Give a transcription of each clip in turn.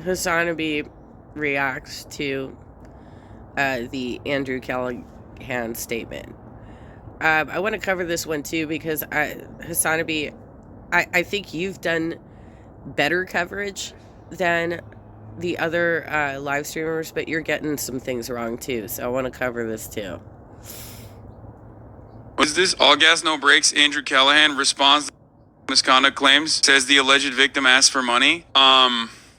Hasanabi reacts to the Andrew Callaghan statement. I want to cover this one too because Hasanabi, I think you've done better coverage than the other live streamers, but you're getting some things wrong too. So I want to cover this too. Was this all gas, no brakes? Andrew Callaghan responds to misconduct claims, says the alleged victim asked for money.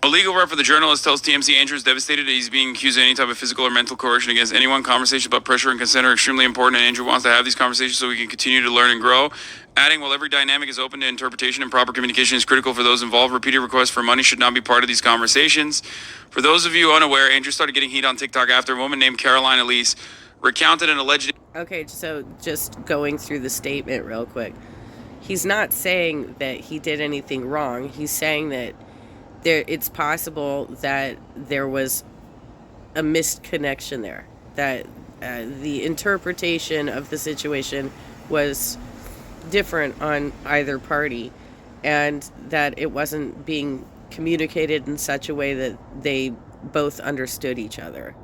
A legal rep for the journalist tells TMZ Andrew is devastated that he's being accused of any type of physical or mental coercion against anyone. Conversations about pressure and consent are extremely important, and Andrew wants to have these conversations so we can continue to learn and grow. Adding, while every dynamic is open to interpretation and proper communication is critical for those involved, repeated requests for money should not be part of these conversations. For those of you unaware, Andrew started getting heat on TikTok after a woman named Caroline Elise recounted an alleged... Okay, so just going through the statement real quick. He's not saying that he did anything wrong. He's saying that it's possible that there was a missed connection there, that the interpretation of the situation was different on either party, and that it wasn't being communicated in such a way that they both understood each other.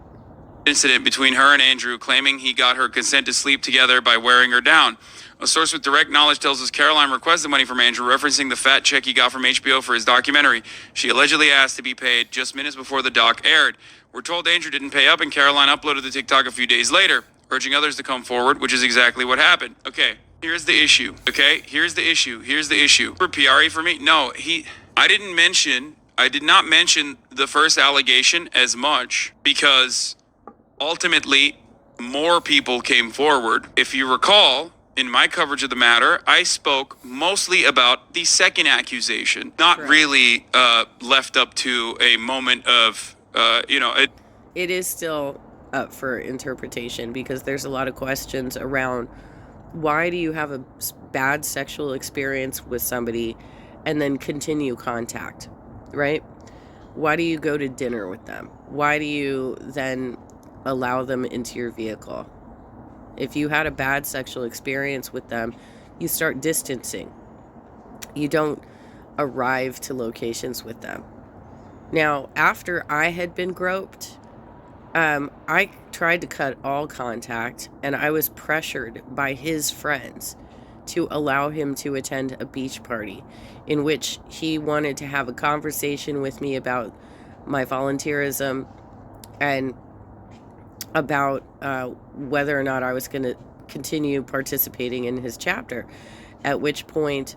Incident between her and Andrew, claiming he got her consent to sleep together by wearing her down. A source with direct knowledge tells us Caroline requested money from Andrew, referencing the fat check he got from HBO for his documentary. She allegedly asked to be paid just minutes before the doc aired. We're told Andrew didn't pay up, and Caroline uploaded the TikTok a few days later, urging others to come forward, which is exactly what happened. Okay, here's the issue. Here's the issue. For PRE for me? No, I did not mention the first allegation as much because ultimately more people came forward. If you recall, in my coverage of the matter, I spoke mostly about the second accusation, not really left up to a moment of, It is still up for interpretation because there's a lot of questions around why do you have a bad sexual experience with somebody and then continue contact, right? Why do you go to dinner with them? Why do you then allow them into your vehicle? If you had a bad sexual experience with them, you start distancing. You don't arrive to locations with them. Now, after I had been groped, I tried to cut all contact, and I was pressured by his friends to allow him to attend a beach party in which he wanted to have a conversation with me about my volunteerism and about whether or not I was going to continue participating in his chapter, at which point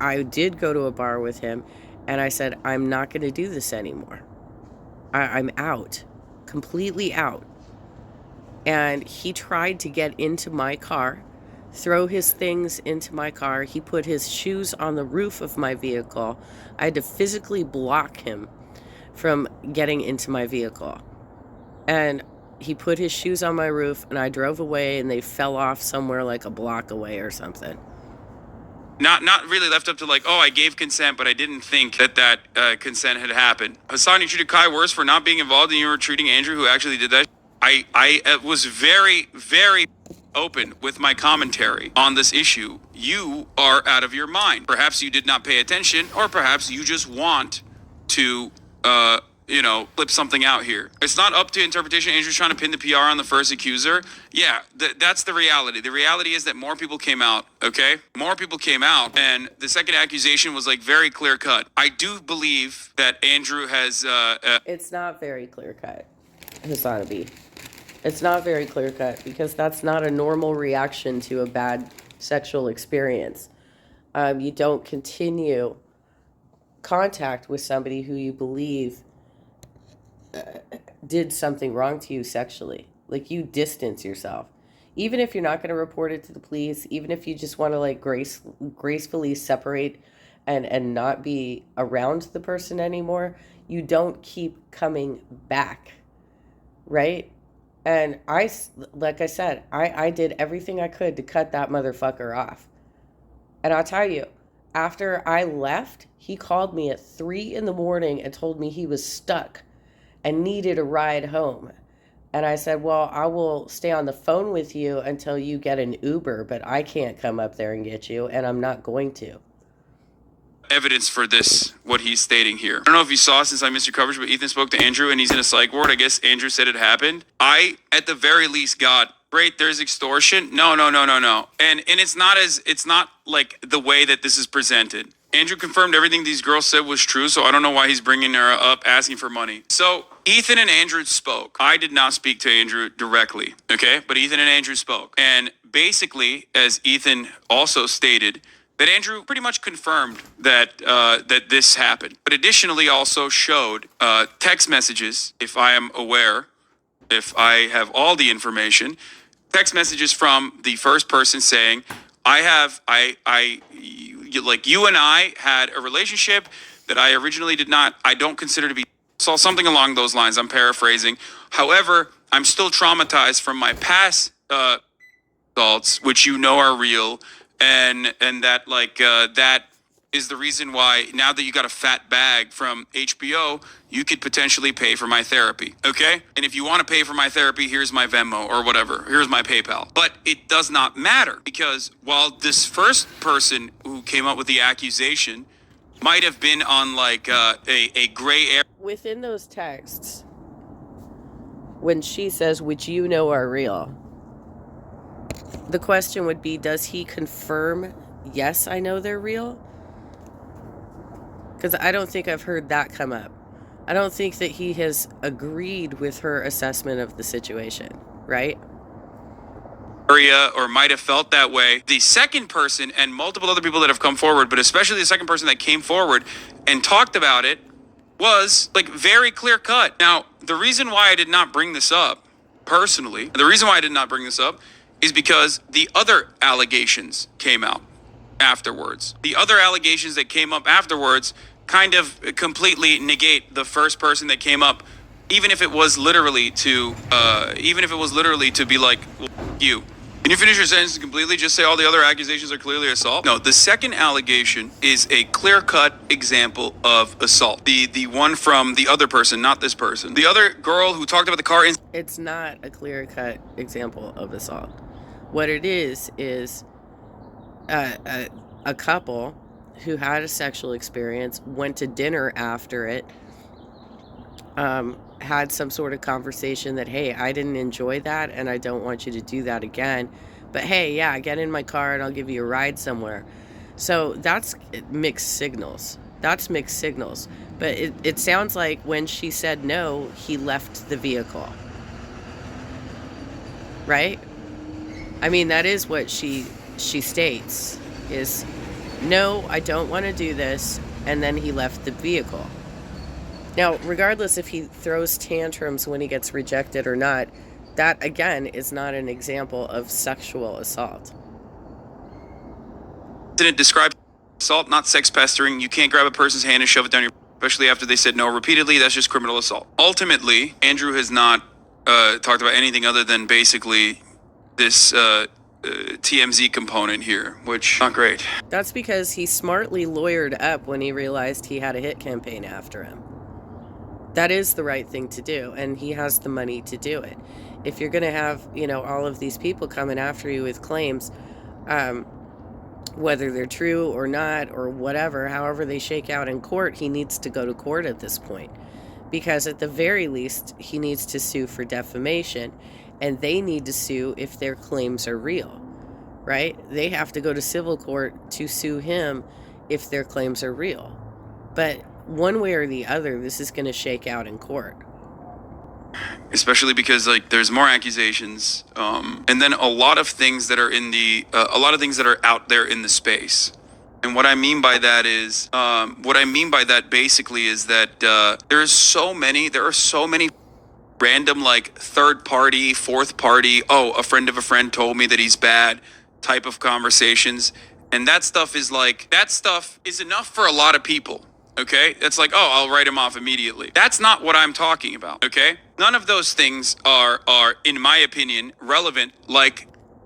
I did go to a bar with him, and I said, I'm not going to do this anymore. I'm out, completely out. And he tried to get into my car, throw his things into my car. He put his shoes on the roof of my vehicle. I had to physically block him from getting into my vehicle. And he put his shoes on my roof, and I drove away, and they fell off somewhere like a block away or something. Not really left up to like, oh, I gave consent, but I didn't think that consent had happened. Hassan, you treated Kai worse for not being involved, and you were treating Andrew, who actually did that. I was very, very open with my commentary on this issue. You are out of your mind. Perhaps you did not pay attention, or perhaps you just want to flip something out here. It's not up to interpretation. Andrew's trying to pin the PR on the first accuser. Yeah, that's the reality. The reality is that more people came out, okay? More people came out, and the second accusation was like very clear cut. I do believe that Andrew has... It's not very clear cut, Hasanabi. It's not very clear cut because that's not a normal reaction to a bad sexual experience. You don't continue contact with somebody who you believe did something wrong to you sexually. Like, you distance yourself. Even if you're not going to report it to the police, even if you just want to like gracefully separate and not be around the person anymore, you don't keep coming back, right? And like I said, I did everything I could to cut that motherfucker off. And I'll tell you, after I left, he called me at 3 a.m. and told me he was stuck and needed a ride home. And I said, well, I will stay on the phone with you until you get an Uber, but I can't come up there and get you, and I'm not going to. evidence for this, what he's stating here. I don't know if you saw since I missed your coverage, but Ethan spoke to Andrew and he's in a psych ward. I guess Andrew said it happened. I, at the very least, got, great, there's extortion. No. And it's not like the way that this is presented. Andrew confirmed everything these girls said was true, so I don't know why he's bringing her up asking for money. So Ethan and Andrew spoke. I did not speak to Andrew directly, okay? But Ethan and Andrew spoke. And basically, as Ethan also stated, that Andrew pretty much confirmed that that this happened. But additionally also showed text messages, if I am aware, if I have all the information, text messages from the first person saying, like you and I had a relationship that I originally I don't consider to be, saw something along those lines. I'm paraphrasing. However, I'm still traumatized from my past assaults, which you know are real, and that that is the reason why now that you got a fat bag from HBO, you could potentially pay for my therapy, okay? And if you want to pay for my therapy, here's my Venmo or whatever. Here's my PayPal. But it does not matter because while this first person who came up with the accusation might have been on like a gray area. Within those texts, when she says, which you know are real, the question would be, does he confirm, yes, I know they're real? Because I don't think I've heard that come up. I don't think that he has agreed with her assessment of the situation, right? Or might have felt that way. The second person and multiple other people that have come forward, but especially the second person that came forward and talked about it, was like very clear cut. Now, the reason why I did not bring this up personally, is because the other allegations came out afterwards. The other allegations that came up afterwards kind of completely negate the first person that came up, even if it was literally to be like, well, you. Can you finish your sentence completely? Just say all the other accusations are clearly assault? No, the second allegation is a clear-cut example of assault. The one from the other person, not this person. The other girl who talked about the car incident. It's not a clear-cut example of assault. What it is a couple who had a sexual experience, went to dinner after it, had some sort of conversation that, hey, I didn't enjoy that and I don't want you to do that again. But hey, yeah, get in my car and I'll give you a ride somewhere. So that's mixed signals. But it sounds like when she said no, he left the vehicle. Right? I mean, that is what she states, is, no, I don't want to do this, and then he left the vehicle. Now, regardless if he throws tantrums when he gets rejected or not, that, again, is not an example of sexual assault. Didn't describe assault, not sex pestering. You can't grab a person's hand and shove it down your, especially after they said no repeatedly. That's just criminal assault. Ultimately, Andrew has not talked about anything other than basically this TMZ component here, which not great. That's because he smartly lawyered up when he realized he had a hit campaign after him. That is the right thing to do, and he has the money to do it. If you're going to have, all of these people coming after you with claims, whether they're true or not or whatever, however they shake out in court, he needs to go to court at this point. Because at the very least, he needs to sue for defamation, and they need to sue if their claims are real, right? They have to go to civil court to sue him if their claims are real. But one way or the other, this is going to shake out in court. Especially because there's more accusations, and then a lot of things that are in the a lot of things that are out there in the space. And what I mean by that is, basically is that there are so many random third party, fourth party, oh, a friend of a friend told me that he's bad type of conversations, and that stuff is enough for a lot of people. Okay, it's like, oh, I'll write him off immediately. That's not what I'm talking about. Okay, none of those things are in my opinion relevant.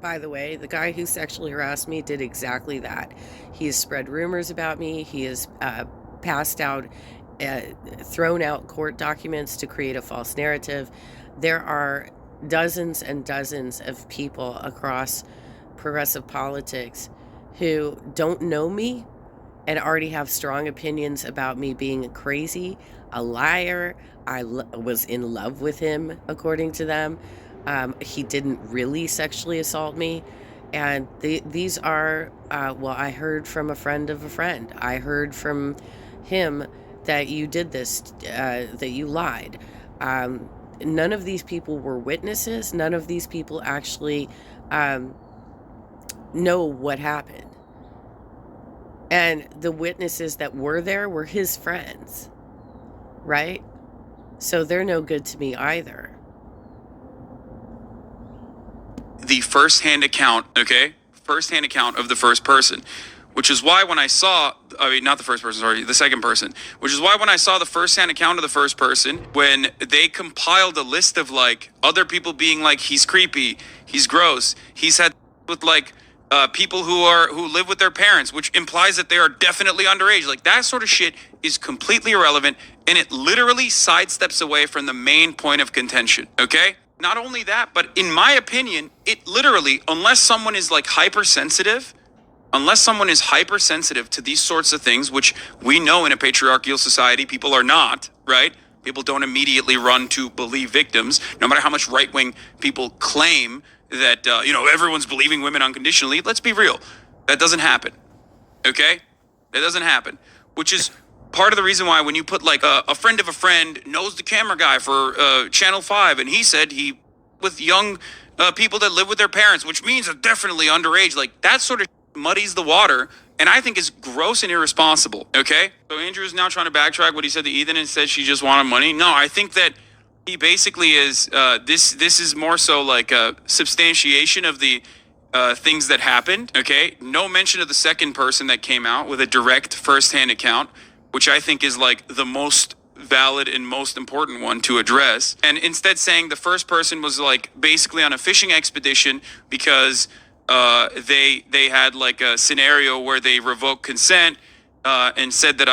By the way, the guy who sexually harassed me did exactly that. He has spread rumors about me. He has passed out, thrown out court documents to create a false narrative. There are dozens and dozens of people across progressive politics who don't know me and already have strong opinions about me being crazy, a liar. Was in love with him, according to them. He didn't really sexually assault me. And these are, well, I heard from a friend of a friend. I heard from him that you did this, that you lied. None of these people were witnesses. None of these people actually know what happened. And the witnesses that were there were his friends, right? So they're no good to me either. The first-hand account, okay? First-hand account of the first person. Which is why when I saw, I mean, not the first person, sorry, the second person. Which is why when I saw the first-hand account of the first person, when they compiled a list of like other people being like, he's creepy, he's gross, he's had with like people who live with their parents, which implies that they are definitely underage. Like that sort of shit is completely irrelevant, and it literally sidesteps away from the main point of contention. Okay. Not only that, but in my opinion, it literally, unless someone is like hypersensitive to these sorts of things, which we know in a patriarchal society, people are not, right? People don't immediately run to believe victims, no matter how much right-wing people claim that, everyone's believing women unconditionally. Let's be real. That doesn't happen. Okay? That doesn't happen. Which is part of the reason why when you put like a friend of a friend knows the camera guy for Channel 5, and he said he with young people that live with their parents, which means they're definitely underage. Like that sort of muddies the water, and I think is gross and irresponsible. Okay? So Andrew is now trying to backtrack what he said to Ethan and said she just wanted money. No, I think that he basically is this is more so like a substantiation of the things that happened. Okay, no mention of the second person that came out with a direct first-hand account, which I think is like the most valid and most important one to address, and instead saying the first person was like basically on a fishing expedition because they had like a scenario where they revoked consent and said that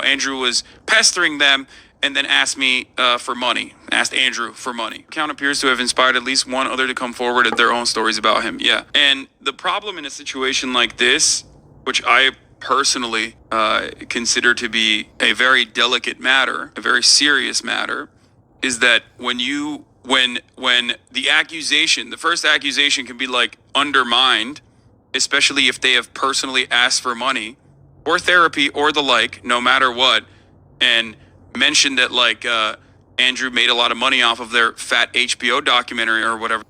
Andrew was pestering them, and then asked Andrew for money. Account appears to have inspired at least one other to come forward at their own stories about him. Yeah. And the problem in a situation like this, which I personally consider to be a very delicate matter, a very serious matter, is that when the first accusation can be like undermined, especially if they have personally asked for money or therapy or the like, no matter what, and mentioned that like Andrew made a lot of money off of their fat HBO documentary or whatever,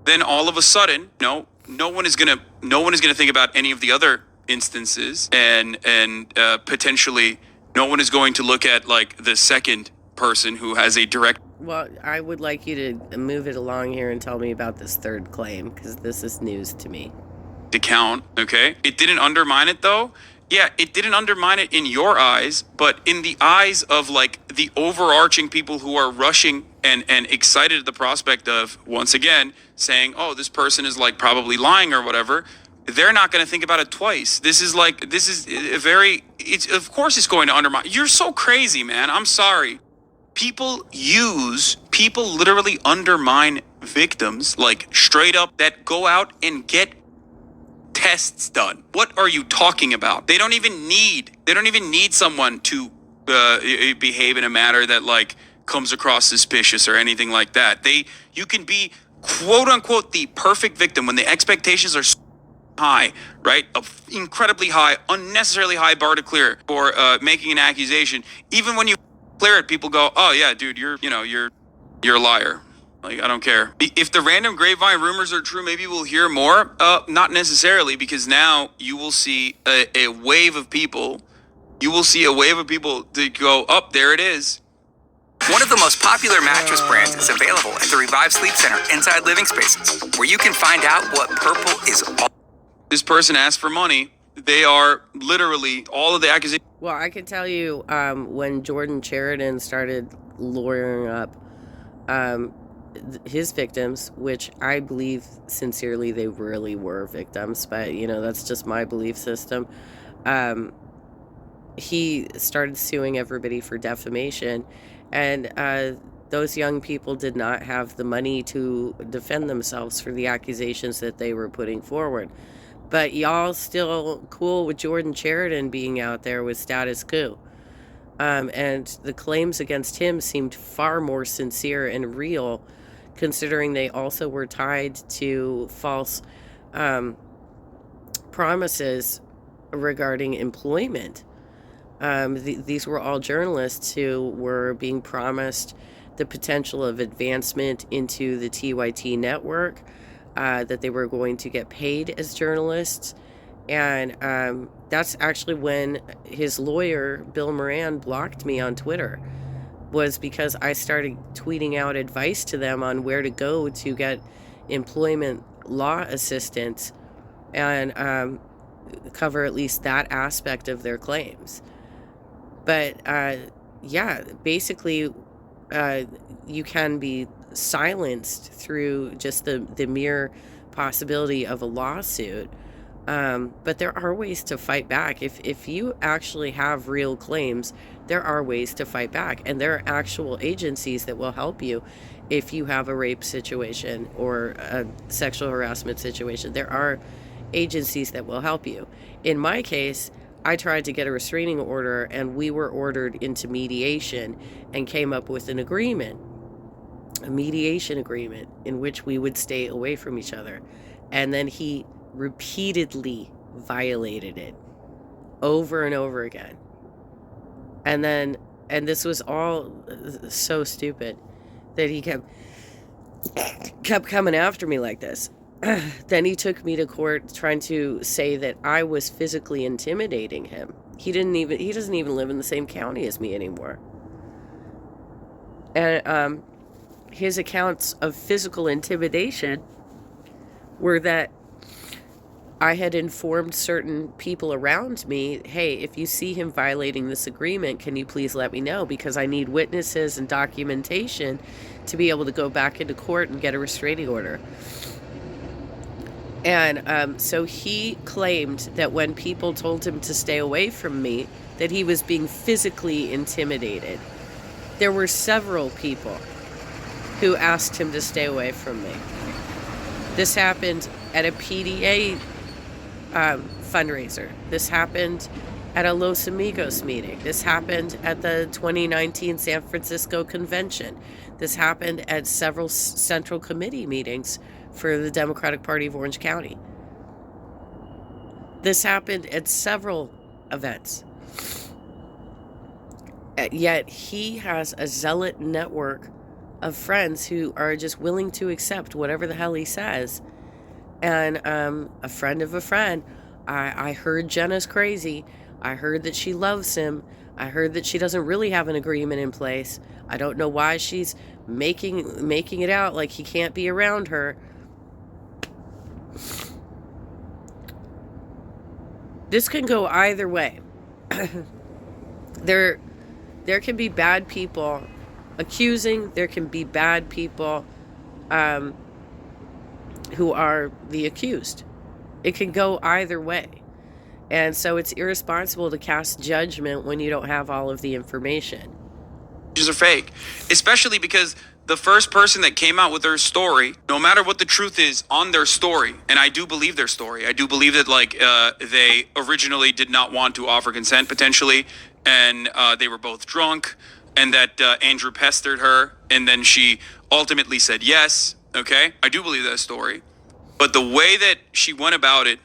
then all of a sudden, no one is gonna think about any of the other instances, and potentially no one is going to look at like the second person who has a direct. Well, I would like you to move it along here and tell me about this third claim, because this is news to me. Account, okay? It didn't undermine it though. Yeah, it didn't undermine it in your eyes, but in the eyes of like the overarching people who are rushing and excited at the prospect of, once again, saying, oh, this person is like probably lying or whatever, they're not going to think about it twice. Of course it's going to undermine. You're so crazy, man. I'm sorry. People literally undermine victims, like straight up, that go out and get tests done. What are you talking about? They don't even need someone to behave in a manner that like comes across suspicious or anything like that. You can be quote unquote the perfect victim when the expectations are so high, right? Incredibly high, unnecessarily high bar to clear for making an accusation. Even when you clear it, people go, "Oh yeah, dude, you're a liar." Like, I don't care. If the random grapevine rumors are true, maybe we'll hear more. Not necessarily, because now you will see a wave of people. You will see a wave of people to go, "Oh, there it is." One of the most popular mattress brands is available at the Revive Sleep Center inside Living Spaces, where you can find out what Purple is all. This person asked for money. They are literally all of the accusations. Well, I can tell you, when Jordan Sheridan started lawyering up his victims, which I believe sincerely they really were victims, but that's just my belief system. He started suing everybody for defamation, and those young people did not have the money to defend themselves for the accusations that they were putting forward. But y'all still cool with Jordan Sheridan being out there with status quo. And the claims against him seemed far more sincere and real, considering they also were tied to false promises regarding employment. These were all journalists who were being promised the potential of advancement into the TYT network, that they were going to get paid as journalists. And that's actually when his lawyer, Bill Moran, blocked me on Twitter, was because I started tweeting out advice to them on where to go to get employment law assistance and cover at least that aspect of their claims. But yeah, basically, you can be silenced through just the mere possibility of a lawsuit. But there are ways to fight back. If you actually have real claims, there are ways to fight back. And there are actual agencies that will help you if you have a rape situation or a sexual harassment situation. There are agencies that will help you. In my case, I tried to get a restraining order, and we were ordered into mediation and came up with an agreement, a mediation agreement in which we would stay away from each other. And then he repeatedly violated it over and over again. And this was all so stupid that he kept coming after me like this. Then he took me to court trying to say that I was physically intimidating him. He doesn't even live in the same county as me anymore. And his accounts of physical intimidation were that I had informed certain people around me, hey, if you see him violating this agreement, can you please let me know? Because I need witnesses and documentation to be able to go back into court and get a restraining order. And so he claimed that when people told him to stay away from me, that he was being physically intimidated. There were several people who asked him to stay away from me. This happened at a PDA fundraiser. This happened at a Los Amigos meeting. This happened at the 2019 San Francisco convention. This happened at several central committee meetings for the Democratic Party of Orange County. This happened at several events. Yet he has a zealot network of friends who are just willing to accept whatever the hell he says. And a friend of a friend, I heard Jenna's crazy. I heard that she loves him. I heard that she doesn't really have an agreement in place. I don't know why she's making it out like he can't be around her. This can go either way. There can be bad people accusing. There can be bad people who are the accused. It can go either way. And so it's irresponsible to cast judgment when you don't have all of the information. Are fake, especially because the first person that came out with their story, no matter what the truth is on their story, and I do believe their story, I do believe that they originally did not want to offer consent potentially, and they were both drunk, and that Andrew pestered her, and then she ultimately said yes. Okay, I do believe that story. But the way that she went about it,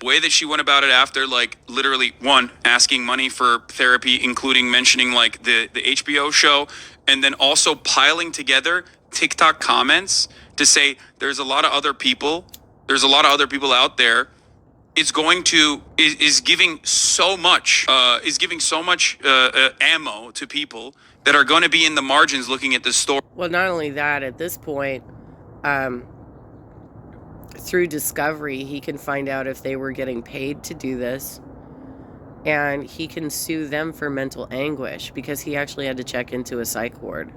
after literally one, asking money for therapy, including mentioning the HBO show, and then also piling together TikTok comments to say there's a lot of other people out there, is giving so much ammo to people that are going to be in the margins looking at this story. Well, not only that, at this point, through discovery, he can find out if they were getting paid to do this, and he can sue them for mental anguish because he actually had to check into a psych ward.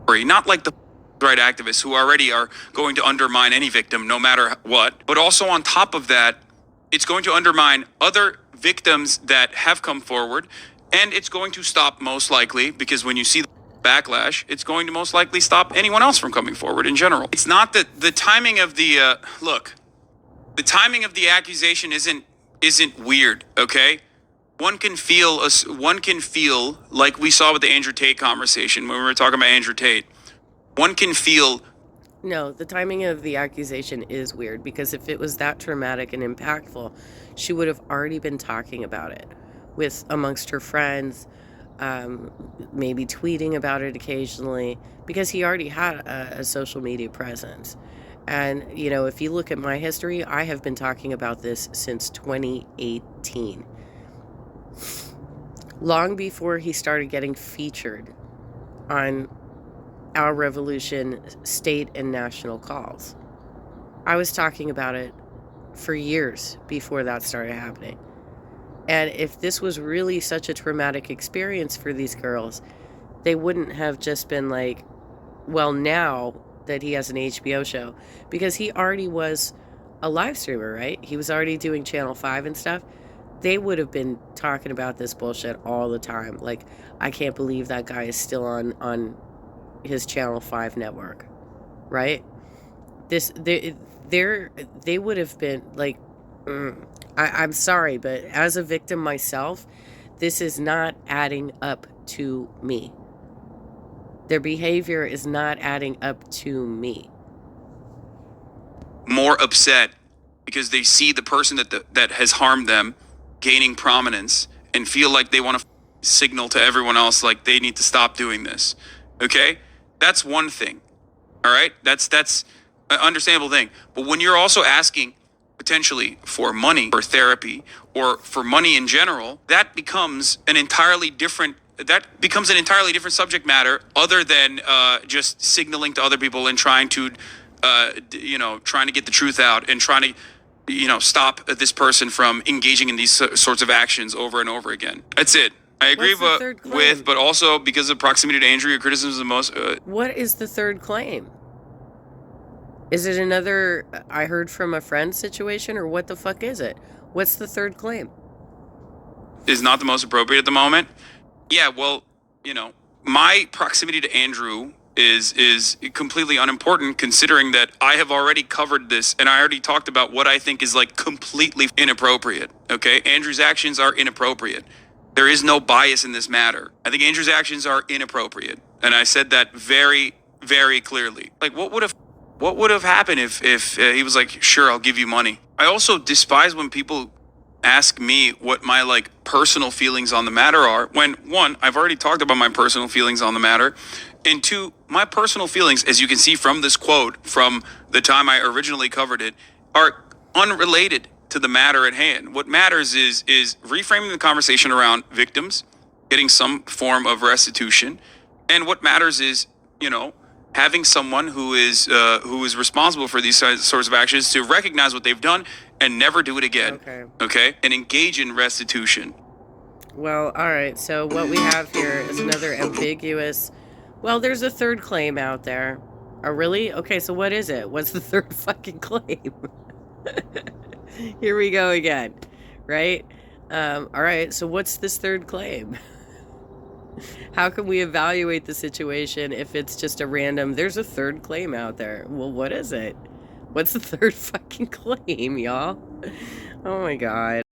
Not like the right activists who already are going to undermine any victim no matter what, but also on top of that, it's going to undermine other victims that have come forward, and it's going to stop, most likely, because when you see the backlash, it's going to most likely stop anyone else from coming forward in general. It's not that the timing of the The timing of the accusation isn't weird, okay? One can feel like we saw with the Andrew Tate conversation when we were talking about Andrew Tate. One can feel. No, the timing of the accusation is weird, because if it was that traumatic and impactful, she would have already been talking about it with amongst her friends, maybe tweeting about it occasionally, because he already had a social media presence. And, you know, if you look at my history, I have been talking about this since 2018. Long before he started getting featured on Our Revolution state and national calls. I was talking about it for years before that started happening. And if this was really such a traumatic experience for these girls, they wouldn't have just been like, well, now that he has an HBO show, because he already was a live streamer, right? He was already doing Channel 5 and stuff. They would have been talking about this bullshit all the time. Like, I can't believe that guy is still on his Channel 5 network, right? They would have been like, I'm sorry, but as a victim myself, this is not adding up to me. Their behavior is not adding up to me. More upset because they see the person that has harmed them gaining prominence and feel like they want to signal to everyone else like they need to stop doing this. Okay? That's one thing. All right? That's an understandable thing. But when you're also asking potentially for money or therapy or for money in general, that becomes an entirely different subject matter, other than just signaling to other people and trying to get the truth out and trying to stop this person from engaging in these sorts of actions over and over again. That's it. I agree with, but also because of proximity to Andrew, your criticism is the most. What is the third claim? Is it another I heard from a friend situation, or what the fuck is it? What's the third claim? Is not the most appropriate at the moment. Yeah, well, my proximity to Andrew is completely unimportant, considering that I have already covered this and I already talked about what I think is like completely inappropriate. Okay, Andrew's actions are inappropriate. There is no bias in this matter. I think Andrew's actions are inappropriate, and I said that very, very clearly. Like, what would have happened if he was like, sure, I'll give you money? I also despise when people ask me what my like personal feelings on the matter are, when one, I've already talked about my personal feelings on the matter, and two, my personal feelings, as you can see from this quote from the time I originally covered it, are unrelated to the matter at hand. What matters is reframing the conversation around victims getting some form of restitution, and what matters is having someone who is responsible for these sorts of actions to recognize what they've done and never do it again. Okay? And engage in restitution. Well, all right. So what we have here is another ambiguous. Well, there's a third claim out there. Oh, really? Okay, so what is it? What's the third fucking claim? Here we go again, right? All right, so what's this third claim? How can we evaluate the situation if it's just a random, there's a third claim out there? Well, what is it? What's the third fucking claim, y'all? Oh my God.